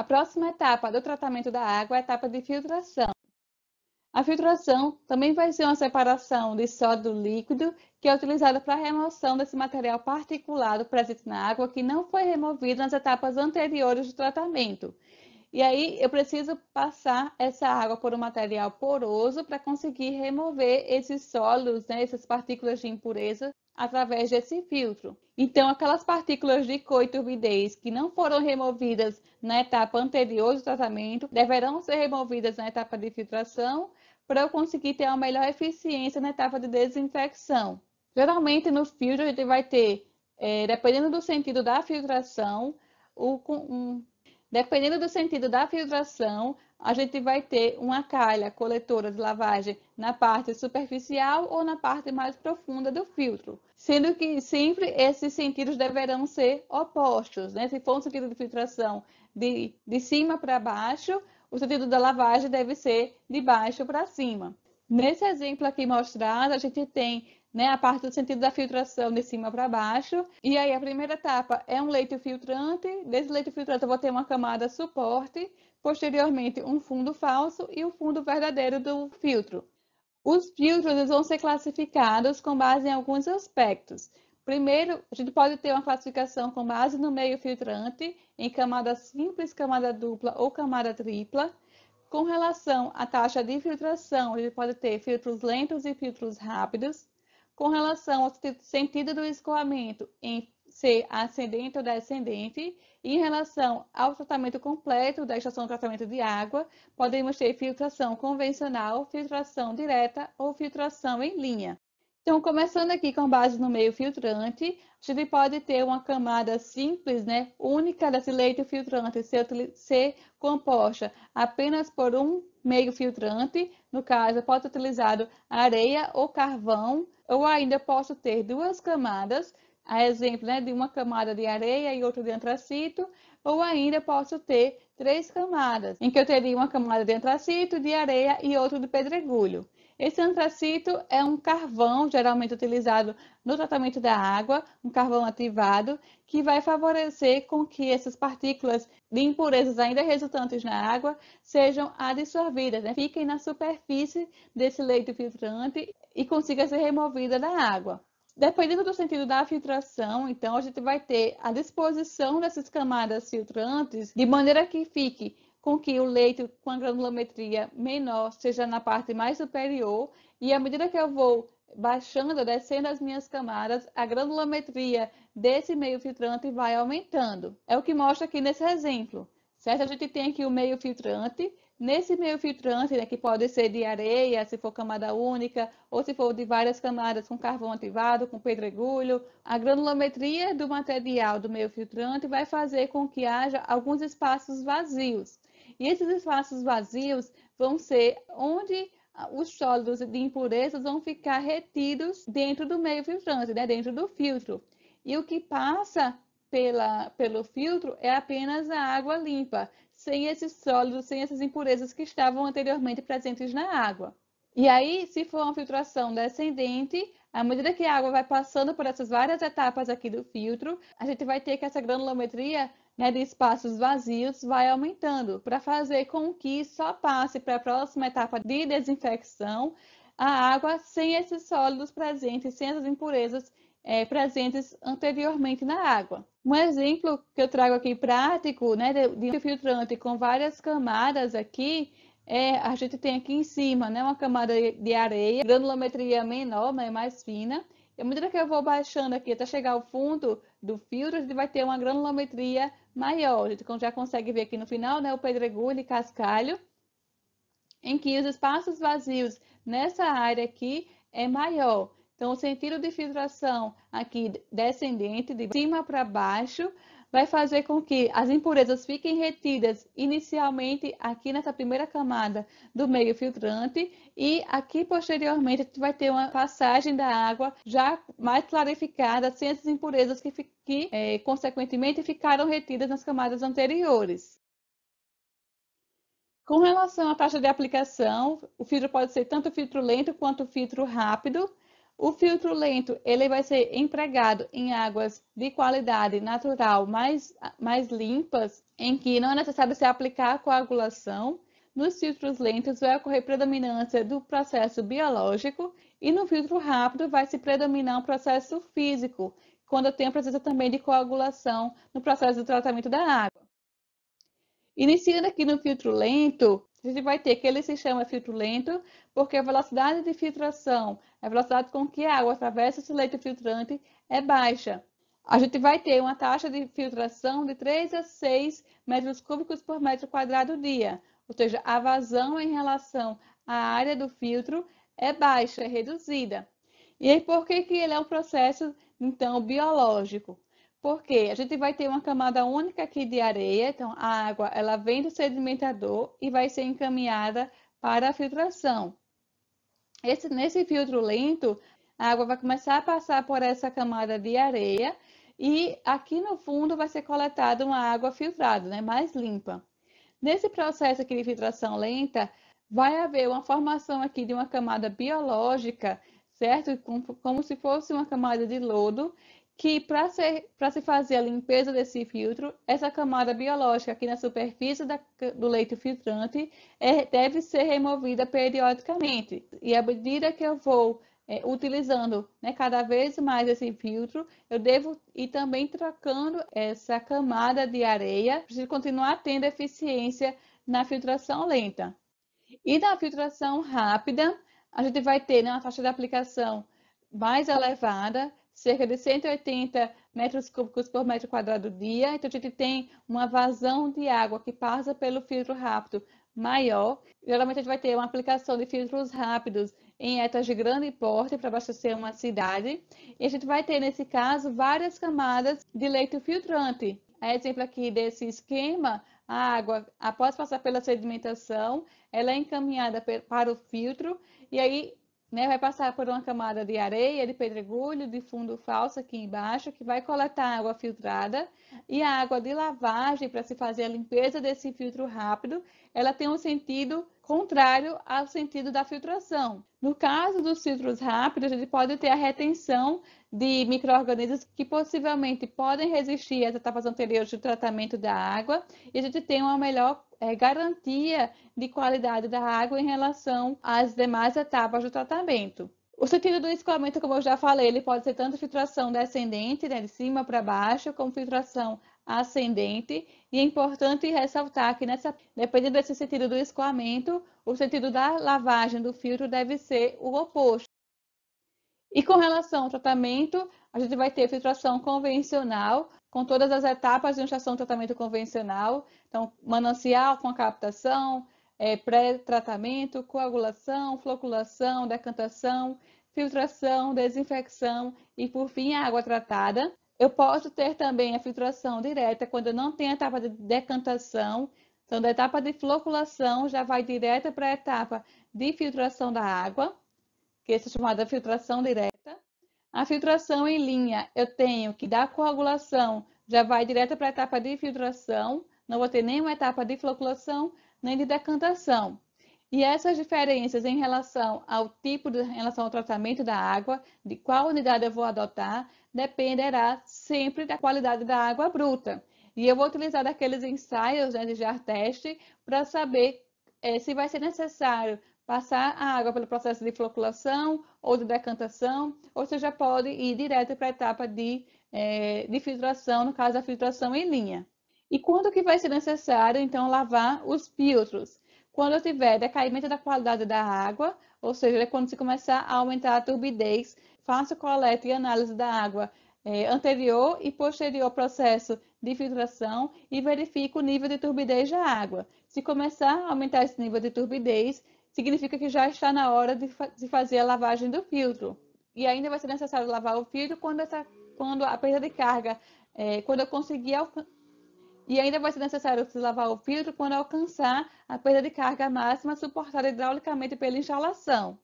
próxima etapa do tratamento da água é a etapa de filtração. A filtração também vai ser uma separação de sólido líquido que é utilizada para a remoção desse material particulado presente na água que não foi removido nas etapas anteriores do tratamento. E aí eu preciso passar essa água por um material poroso para conseguir remover esses sólidos, né, essas partículas de impureza através desse filtro. Então, aquelas partículas de cor e turbidez que não foram removidas na etapa anterior do tratamento deverão ser removidas na etapa de filtração para eu conseguir ter uma melhor eficiência na etapa de desinfecção. Geralmente, no filtro, a gente vai ter, dependendo do sentido da filtração, a gente vai ter uma calha coletora de lavagem na parte superficial ou na parte mais profunda do filtro, sendo que sempre esses sentidos deverão ser opostos, né? Se for um sentido de filtração de cima para baixo, o sentido da lavagem deve ser de baixo para cima. Nesse exemplo aqui mostrado, a gente tem, né, a parte do sentido da filtração de cima para baixo. E aí a primeira etapa é um leito filtrante. Desse leito filtrante eu vou ter uma camada suporte, posteriormente um fundo falso e o fundo verdadeiro do filtro. Os filtros vão ser classificados com base em alguns aspectos. Primeiro, a gente pode ter uma classificação com base no meio filtrante, em camada simples, camada dupla ou camada tripla. Com relação à taxa de filtração, a gente pode ter filtros lentos e filtros rápidos. Com relação ao sentido do escoamento, em ser ascendente ou descendente. E em relação ao tratamento completo da estação de tratamento de água, podemos ter filtração convencional, filtração direta ou filtração em linha. Então, começando aqui com base no meio filtrante, a gente pode ter uma camada simples, né, única desse leito filtrante ser composta apenas por um meio filtrante. No caso, pode ser utilizado areia ou carvão, ou ainda posso ter duas camadas, a exemplo, né, de uma camada de areia e outra de antracito, ou ainda posso ter 3 camadas, em que eu teria uma camada de antracito, de areia e outra de pedregulho. Esse antracito é um carvão geralmente utilizado no tratamento da água, um carvão ativado, que vai favorecer com que essas partículas de impurezas ainda resultantes na água sejam adsorvidas, né? Fiquem na superfície desse leito filtrante e consiga ser removida da água. Dependendo do sentido da filtração, então a gente vai ter a disposição dessas camadas filtrantes de maneira que fique com que o leito com a granulometria menor seja na parte mais superior, e à medida que eu vou baixando, descendo as minhas camadas, a granulometria desse meio filtrante vai aumentando. É o que mostra aqui nesse exemplo, certo? A gente tem aqui o meio filtrante. Nesse meio filtrante, né, que pode ser de areia, se for camada única, ou se for de várias camadas com carvão ativado, com pedregulho, a granulometria do material do meio filtrante vai fazer com que haja alguns espaços vazios. E esses espaços vazios vão ser onde os sólidos de impurezas vão ficar retidos dentro do meio filtrante, né, dentro do filtro. E o que passa pelo filtro é apenas a água limpa, sem esses sólidos, sem essas impurezas que estavam anteriormente presentes na água. E aí, se for uma filtração descendente, à medida que a água vai passando por essas várias etapas aqui do filtro, a gente vai ter que essa granulometria, né, de espaços vazios vai aumentando, para fazer com que só passe para a próxima etapa de desinfecção a água sem esses sólidos presentes, sem essas impurezas presentes anteriormente na água. Um exemplo que eu trago aqui prático, né, de um filtrante com várias camadas aqui, a gente tem aqui em cima, né, uma camada de areia, granulometria menor, né, mais fina. E à medida que eu vou baixando aqui até chegar ao fundo do filtro, a gente vai ter uma granulometria maior. A gente já consegue ver aqui no final, né, o pedregulho e cascalho, em que os espaços vazios nessa área aqui é maior. Então, o sentido de filtração aqui descendente, de cima para baixo, vai fazer com que as impurezas fiquem retidas inicialmente aqui nessa primeira camada do meio filtrante, e aqui posteriormente a gente vai ter uma passagem da água já mais clarificada, sem essas impurezas que consequentemente ficaram retidas nas camadas anteriores. Com relação à taxa de aplicação, o filtro pode ser tanto filtro lento quanto filtro rápido. O filtro lento, ele vai ser empregado em águas de qualidade natural mais limpas, em que não é necessário se aplicar a coagulação. Nos filtros lentos vai ocorrer predominância do processo biológico e no filtro rápido vai se predominar um processo físico, quando tem a presença também de coagulação no processo de tratamento da água. Iniciando aqui no filtro lento, a gente vai ter que ele se chama filtro lento porque a velocidade de filtração, a velocidade com que a água atravessa esse leito filtrante é baixa. A gente vai ter uma taxa de filtração de 3 a 6 metros cúbicos por metro quadrado dia, ou seja, a vazão em relação à área do filtro é baixa, é reduzida. E aí, por que ele é um processo, então, biológico? Porque a gente vai ter uma camada única aqui de areia, então a água ela vem do sedimentador e vai ser encaminhada para a filtração. Nesse filtro lento, a água vai começar a passar por essa camada de areia e aqui no fundo vai ser coletada uma água filtrada, né, mais limpa. Nesse processo aqui de filtração lenta, vai haver uma formação aqui de uma camada biológica, certo? Como se fosse uma camada de lodo, que para se fazer a limpeza desse filtro, essa camada biológica aqui na superfície do leito filtrante deve ser removida periodicamente. E à medida que eu vou utilizando, né, cada vez mais esse filtro, eu devo ir também trocando essa camada de areia para continuar tendo eficiência na filtração lenta. E na filtração rápida, a gente vai ter, né, uma taxa de aplicação mais elevada, cerca de 180 metros cúbicos por metro quadrado dia. Então, a gente tem uma vazão de água que passa pelo filtro rápido maior. Geralmente, a gente vai ter uma aplicação de filtros rápidos em etas de grande porte para abastecer uma cidade. E a gente vai ter, nesse caso, várias camadas de leito filtrante. A exemplo aqui desse esquema, a água, após passar pela sedimentação, ela é encaminhada para o filtro e aí, né, vai passar por uma camada de areia, de pedregulho, de fundo falso aqui embaixo, que vai coletar água filtrada. E a água de lavagem, para se fazer a limpeza desse filtro rápido, ela tem um sentido contrário ao sentido da filtração. No caso dos filtros rápidos, a gente pode ter a retenção de micro-organismos que possivelmente podem resistir às etapas anteriores do tratamento da água e a gente tem uma melhor garantia de qualidade da água em relação às demais etapas do tratamento. O sentido do escoamento, como eu já falei, ele pode ser tanto filtração descendente, né, de cima para baixo, como filtração ascendente. E é importante ressaltar que, dependendo desse sentido do escoamento, o sentido da lavagem do filtro deve ser o oposto. E com relação ao tratamento, a gente vai ter filtração convencional, com todas as etapas de uma estação de tratamento convencional. Então, manancial com a captação, pré-tratamento, coagulação, floculação, decantação, filtração, desinfecção e, por fim, a água tratada. Eu posso ter também a filtração direta quando eu não tenho a etapa de decantação. Então, da etapa de floculação, já vai direto para a etapa de filtração da água, que é chamada filtração direta. A filtração em linha, eu tenho que da coagulação já vai direto para a etapa de filtração, não vou ter nenhuma etapa de floculação nem de decantação. E essas diferenças em relação ao em relação ao tratamento da água, de qual unidade eu vou adotar, dependerá sempre da qualidade da água bruta. E eu vou utilizar daqueles ensaios, né, de jar teste para saber se vai ser necessário passar a água pelo processo de floculação ou de decantação, ou você já pode ir direto para a etapa de filtração, no caso da filtração em linha. E quando que vai ser necessário, então, lavar os filtros? Quando eu tiver decaimento da qualidade da água, ou seja, quando se começar a aumentar a turbidez, faço coleta e análise da água anterior e posterior ao processo de filtração e verifico o nível de turbidez da água. Se começar a aumentar esse nível de turbidez, significa que já está na hora de fazer a lavagem do filtro. E ainda vai ser necessário lavar o filtro quando a perda de carga, quando eu conseguir e ainda vai ser necessário se lavar o filtro quando alcançar a perda de carga máxima suportada hidraulicamente pela instalação.